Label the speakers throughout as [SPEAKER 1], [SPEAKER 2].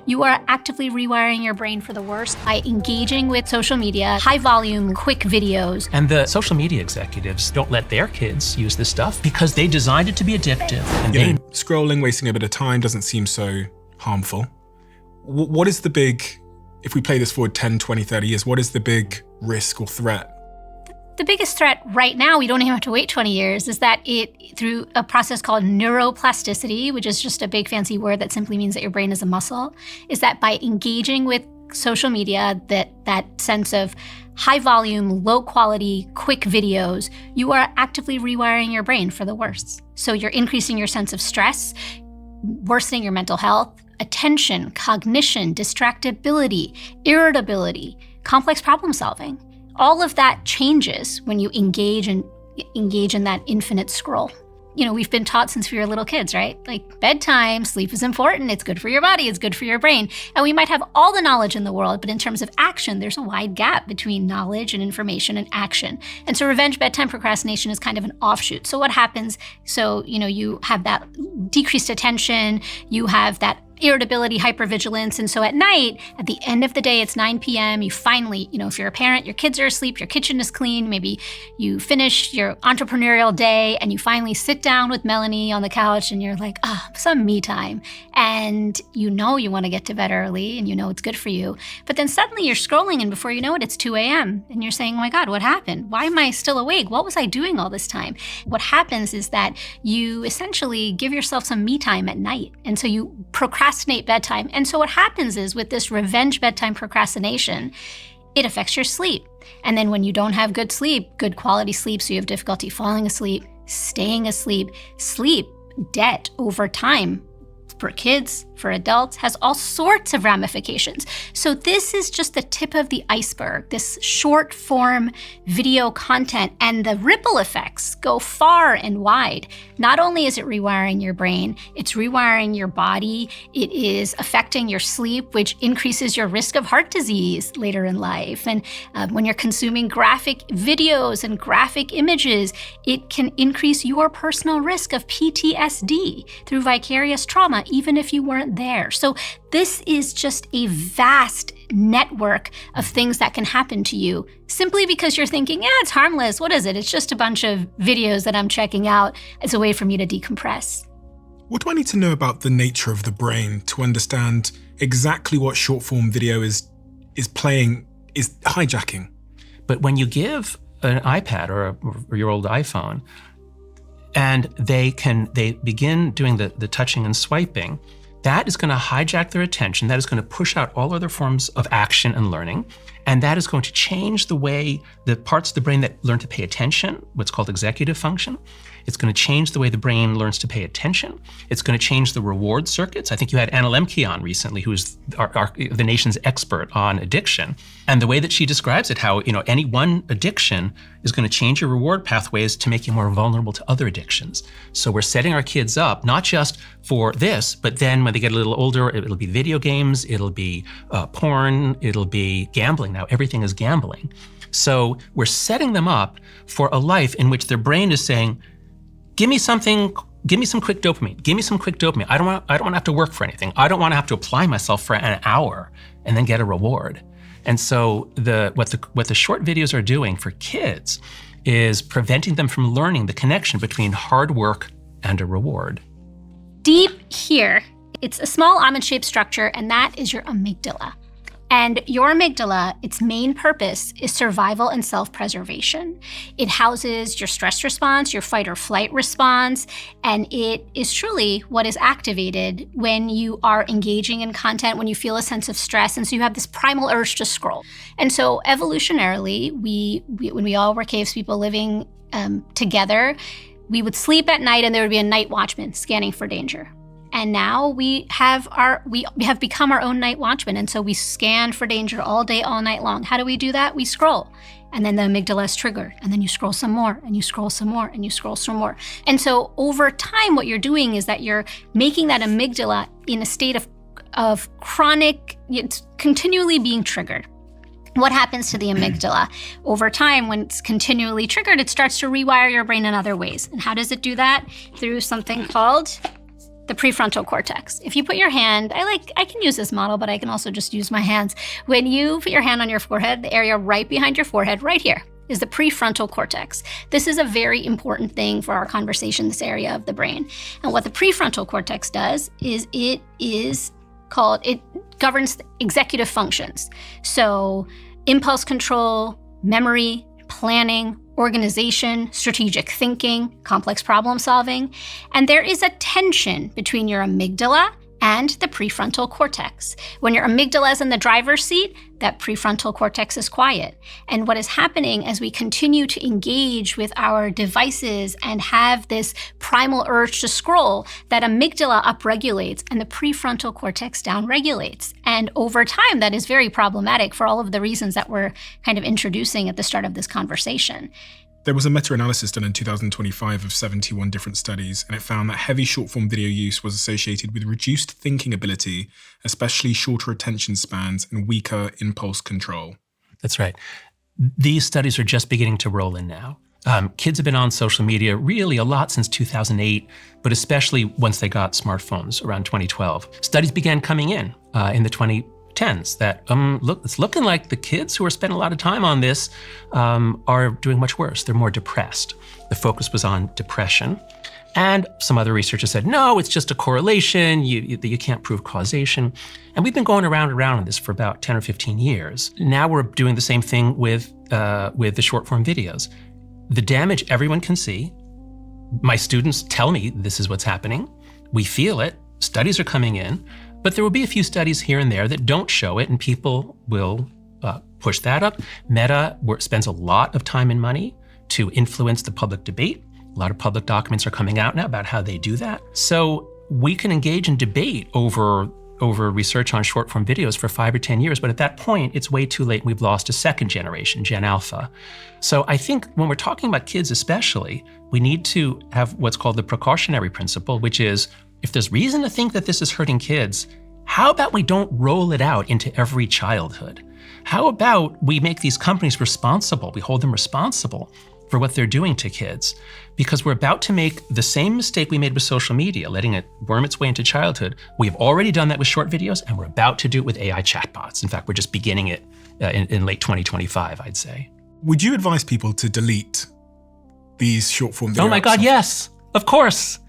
[SPEAKER 1] you are actively rewiring your brain for the worse by engaging with social media, high volume, quick videos.
[SPEAKER 2] And the social media executives don't let their kids use this stuff because they designed it to be addictive. And
[SPEAKER 3] scrolling, wasting a bit of time doesn't seem so harmful. What is the big, if we play this forward 10, 20, 30 years, what is the big risk or threat?
[SPEAKER 1] The biggest threat right now, we don't even have to wait 20 years, is that through a process called neuroplasticity, which is just a big fancy word that simply means that your brain is a muscle, is that by engaging with social media, that sense of high volume, low quality, quick videos, you are actively rewiring your brain for the worse. So you're increasing your sense of stress, worsening your mental health, attention, cognition, distractibility, irritability, complex problem solving. All of that changes when you engage in that infinite scroll. We've been taught since we were little kids, right? Like bedtime, sleep is important. It's good for your body. It's good for your brain. And we might have all the knowledge in the world, but in terms of action, there's a wide gap between knowledge and information and action. And so revenge bedtime procrastination is kind of an offshoot. So what happens? So, you have that decreased attention, you have that irritability, hypervigilance. And so at night, at the end of the day, it's 9 p.m. You finally, if you're a parent, your kids are asleep, your kitchen is clean, maybe you finish your entrepreneurial day and you finally sit down with Melanie on the couch and you're like, some me time. And you want to get to bed early and it's good for you. But then suddenly you're scrolling and before you know it, it's 2 a.m. and you're saying, oh my God, what happened? Why am I still awake? What was I doing all this time? What happens is that you essentially give yourself some me time at night. And so you procrastinate bedtime. And so what happens is with this revenge bedtime procrastination, it affects your sleep. And then when you don't have good sleep, good quality sleep, so you have difficulty falling asleep, staying asleep, sleep debt over time for kids, for adults, has all sorts of ramifications. So this is just the tip of the iceberg, this short form video content, and the ripple effects go far and wide. Not only is it rewiring your brain, it's rewiring your body. It is affecting your sleep, which increases your risk of heart disease later in life. And when you're consuming graphic videos and graphic images, it can increase your personal risk of PTSD through vicarious trauma, even if you weren't there. So this is just a vast network of things that can happen to you simply because you're thinking, it's harmless. What is it? It's just a bunch of videos that I'm checking out as a way for me to decompress.
[SPEAKER 3] What do I need to know about the nature of the brain to understand exactly what short form video is hijacking?
[SPEAKER 2] But when you give an iPad or your old iPhone, and they begin doing the touching and swiping, that is going to hijack their attention. That is going to push out all other forms of action and learning. And that is going to change the way the parts of the brain that learn to pay attention, what's called executive function. It's going to change the way the brain learns to pay attention. It's going to change the reward circuits. I think you had Anna Lemke on recently, who's the nation's expert on addiction. And the way that she describes it, how any one addiction is going to change your reward pathways to make you more vulnerable to other addictions. So we're setting our kids up, not just for this, but then when they get a little older, it'll be video games, it'll be porn, it'll be gambling. Now everything is gambling. So we're setting them up for a life in which their brain is saying, give me some quick dopamine. Give me some quick dopamine. I don't want to have to work for anything. I don't want to have to apply myself for an hour and then get a reward. And so what the short videos are doing for kids is preventing them from learning the connection between hard work and a reward.
[SPEAKER 1] Deep here, it's a small almond-shaped structure, and that is your amygdala. And your amygdala, its main purpose is survival and self-preservation. It houses your stress response, your fight or flight response, and it is truly what is activated when you are engaging in content, when you feel a sense of stress, and so you have this primal urge to scroll. And so evolutionarily, when we all were caves people living together, we would sleep at night and there would be a night watchman scanning for danger. And now we have become our own night watchmen. And so we scan for danger all day, all night long. How do we do that? We scroll. And then the amygdala is triggered. And then you scroll some more, and you scroll some more, and you scroll some more. And so over time, what you're doing is that you're making that amygdala in a state of chronic, it's continually being triggered. What happens to the amygdala? Over time, when it's continually triggered, it starts to rewire your brain in other ways. And how does it do that? Through something called the prefrontal cortex. If you put your hand, I can use this model, but I can also just use my hands. When you put your hand on your forehead, the area right behind your forehead, right here, is the prefrontal cortex. This is a very important thing for our conversation, this area of the brain. And what the prefrontal cortex does is it governs executive functions. So impulse control, memory, planning, organization, strategic thinking, complex problem solving. And there is a tension between your amygdala and the prefrontal cortex. When your amygdala is in the driver's seat, that prefrontal cortex is quiet. And what is happening as we continue to engage with our devices and have this primal urge to scroll, that amygdala upregulates and the prefrontal cortex downregulates. And over time, that is very problematic for all of the reasons that we're kind of introducing at the start of this conversation.
[SPEAKER 3] There was a meta-analysis done in 2025 of 71 different studies, and it found that heavy short-form video use was associated with reduced thinking ability, especially shorter attention spans and weaker impulse control.
[SPEAKER 2] That's right. These studies are just beginning to roll in now. Kids have been on social media really a lot since 2008, but especially once they got smartphones around 2012. Studies began coming in the 2010s that it's looking like the kids who are spending a lot of time on this are doing much worse. They're more depressed. The focus was on depression. And some other researchers said, no, it's just a correlation. You can't prove causation. And we've been going around on this for about 10 or 15 years. Now we're doing the same thing with the short form videos. The damage everyone can see. My students tell me this is what's happening. We feel it. Studies are coming in. But there will be a few studies here and there that don't show it, and people will push that up. Meta spends a lot of time and money to influence the public debate. A lot of public documents are coming out now about how they do that. So we can engage in debate over research on short-form videos for 5 or 10 years, but at that point, it's way too late. We've lost a second generation, Gen Alpha. So I think when we're talking about kids especially, we need to have what's called the precautionary principle, which is, if there's reason to think that this is hurting kids, how about we don't roll it out into every childhood? How about we make these companies responsible? We hold them responsible for what they're doing to kids, because we're about to make the same mistake we made with social media, letting it worm its way into childhood. We've already done that with short videos, and we're about to do it with AI chatbots. In fact, we're just beginning it in late 2025, I'd say.
[SPEAKER 3] Would you advise people to delete these short form videos?
[SPEAKER 2] Oh my God, yes, of course.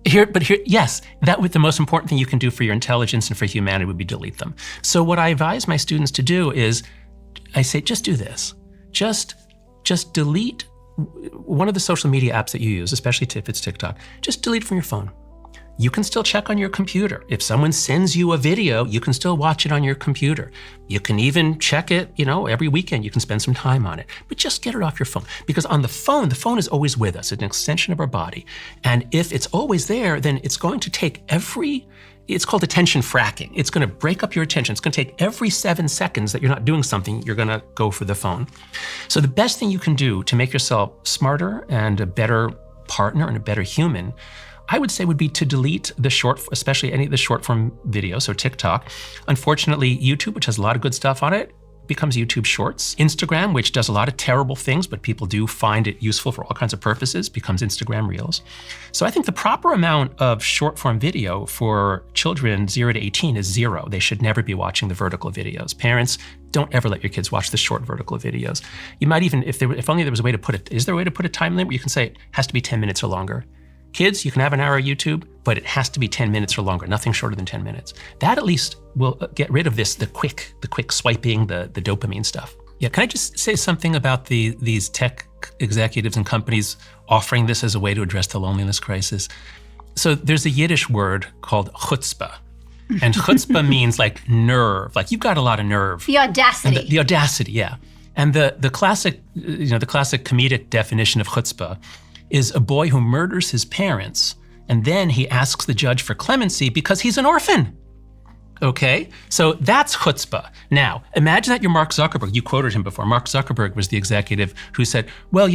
[SPEAKER 2] Yes, that would the most important thing you can do for your intelligence and for humanity would be delete them. So what I advise my students to do is, I say, just do this. Just delete one of the social media apps that you use, especially if it's TikTok. Just delete it from your phone. You can still check on your computer. If someone sends you a video, you can still watch it on your computer. You can even check it, every weekend. You can spend some time on it. But just get it off your phone. Because on the phone is always with us. It's an extension of our body. And if it's always there, then it's going to take it's called attention fracking. It's going to break up your attention. It's going to take every 7 seconds that you're not doing something, you're going to go for the phone. So the best thing you can do to make yourself smarter and a better partner and a better human, I would say, would be to delete especially any of the short form videos, so TikTok. Unfortunately, YouTube, which has a lot of good stuff on it, becomes YouTube Shorts. Instagram, which does a lot of terrible things, but people do find it useful for all kinds of purposes, becomes Instagram Reels. So I think the proper amount of short form video for children 0 to 18 is 0. They should never be watching the vertical videos. Parents, don't ever let your kids watch the short vertical videos. You might even, if only there was a way to put it, is there a way to put a time limit where you can say it has to be 10 minutes or longer? Kids, you can have an hour of YouTube, but it has to be 10 minutes or longer, nothing shorter than 10 minutes. That at least will get rid of the quick swiping, the dopamine stuff. Yeah, can I just say something about these tech executives and companies offering this as a way to address the loneliness crisis? So there's a Yiddish word called chutzpah. And chutzpah means like nerve, like you've got a lot of nerve.
[SPEAKER 1] The audacity.
[SPEAKER 2] The audacity, yeah. And the classic comedic definition of chutzpah is a boy who murders his parents, and then he asks the judge for clemency because he's an orphan. Okay, so that's chutzpah. Now, imagine that you're Mark Zuckerberg. You quoted him before. Mark Zuckerberg was the executive who said, well,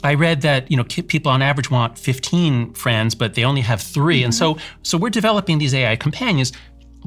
[SPEAKER 2] I read that, people on average want 15 friends, but they only have 3. And so we're developing these AI companions.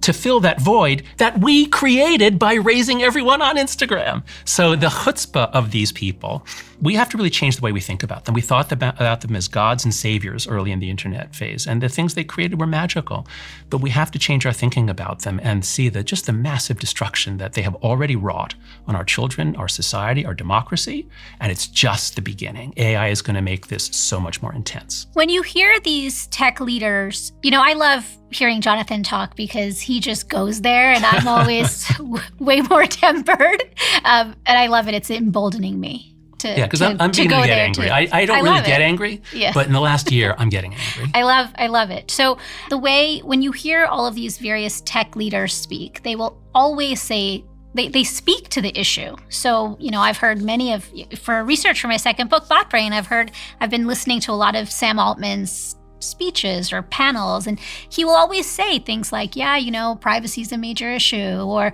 [SPEAKER 2] to fill that void that we created by raising everyone on Instagram. So the chutzpah of these people, we have to really change the way we think about them. We thought about them as gods and saviors early in the internet phase, and the things they created were magical. But we have to change our thinking about them and see just the massive destruction that they have already wrought on our children, our society, our democracy, and it's just the beginning. AI is going to make this so much more intense.
[SPEAKER 1] When you hear these tech leaders, I love hearing Jonathan talk because he just goes there and I'm always way more tempered. And I love it. It's emboldening me.
[SPEAKER 2] Because I'm beginning to get angry. I don't really get angry, but in the last year, I'm getting angry.
[SPEAKER 1] I love it. So the way, when you hear all of these various tech leaders speak, they will always say, they speak to the issue. So, I've heard for research for my second book, Bot Brain, I've been listening to a lot of Sam Altman's speeches or panels, and he will always say things like, privacy is a major issue, or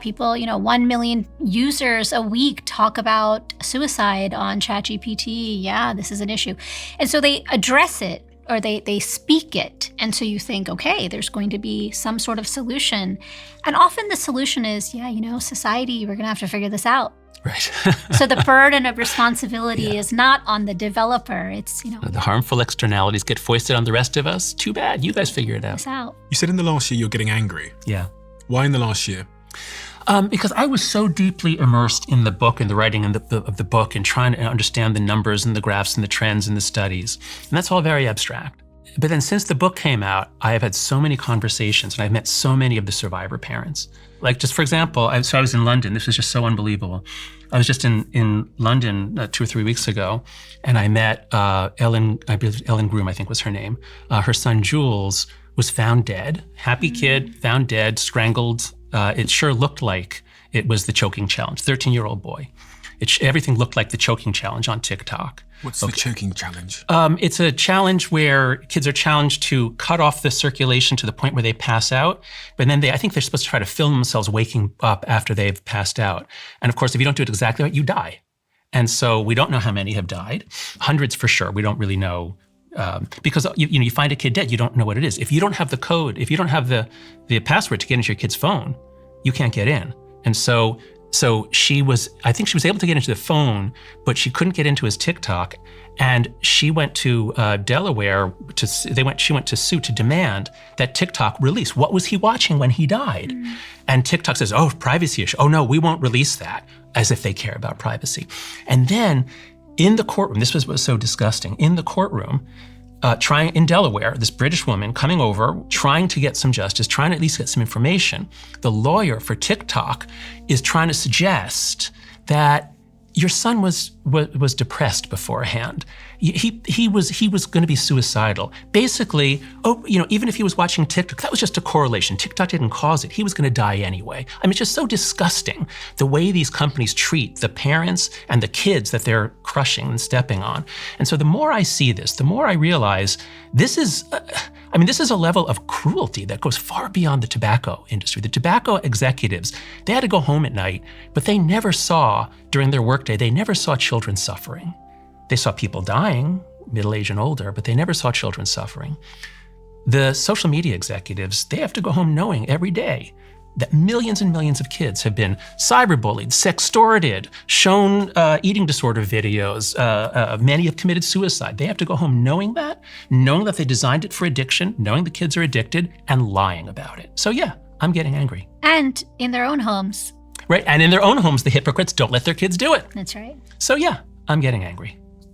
[SPEAKER 1] people, 1 million users a week talk about suicide on ChatGPT. This is an issue. And so they address it, or they speak it. And so you think, okay, there's going to be some sort of solution. And often the solution is, society, we're going to have to figure this out.
[SPEAKER 2] Right.
[SPEAKER 1] So the burden of responsibility is not on the developer. It's,
[SPEAKER 2] the harmful externalities get foisted on the rest of us. Too bad. You guys figure it out.
[SPEAKER 3] You said in the last year you're getting angry.
[SPEAKER 2] Yeah.
[SPEAKER 3] Why in the last year?
[SPEAKER 2] Because I was so deeply immersed in the book and the writing of the book and trying to understand the numbers and the graphs and the trends and the studies. And that's all very abstract. But then since the book came out, I have had so many conversations and I've met so many of the survivor parents. Like, just for example, I was in London. This was just so unbelievable. I was just in London 2 or 3 weeks ago, and I met Ellen, I believe Ellen Groom, I think was her name. Her son, Jules, was found dead. Happy kid, found dead, strangled. It sure looked like it was the choking challenge, 13-year-old boy. Everything looked like the choking challenge on TikTok.
[SPEAKER 3] What's the choking challenge?
[SPEAKER 2] It's a challenge where kids are challenged to cut off the circulation to the point where they pass out. But then I think they're supposed to try to film themselves waking up after they've passed out. And of course, if you don't do it exactly right, you die. And so we don't know how many have died. Hundreds for sure. We don't really know. Because you find a kid dead, you don't know what it is. If you don't have the code, if you don't have the password to get into your kid's phone, you can't get in. And so I think she was able to get into the phone, but she couldn't get into his TikTok. And she went to Delaware she went to sue to demand that TikTok release. What was he watching when he died? Mm. And TikTok says, privacy issue. Oh no, we won't release that, as if they care about privacy. And then in the courtroom, this was what was so disgusting. In the courtroom, in Delaware, this British woman coming over, trying to get some justice, trying to at least get some information. The lawyer for TikTok is trying to suggest that your son was depressed beforehand. He was going to be suicidal. Basically, even if he was watching TikTok, that was just a correlation. TikTok didn't cause it. He was going to die anyway. I mean, it's just so disgusting the way these companies treat the parents and the kids that they're crushing and stepping on. And so the more I see this, the more I realize this is a level of cruelty that goes far beyond the tobacco industry. The tobacco executives, they had to go home at night, but they never saw, during their workday, they never saw children suffering. They saw people dying, middle-aged and older, but they never saw children suffering. The social media executives, they have to go home knowing every day that millions and millions of kids have been cyberbullied, sextorted, shown eating disorder videos. Many have committed suicide. They have to go home knowing that they designed it for addiction, knowing the kids are addicted, and lying about it. So yeah, I'm getting angry.
[SPEAKER 1] And in their own homes.
[SPEAKER 2] Right, and in their own homes, the hypocrites don't let their kids do it.
[SPEAKER 1] That's right.
[SPEAKER 2] So yeah, I'm getting angry.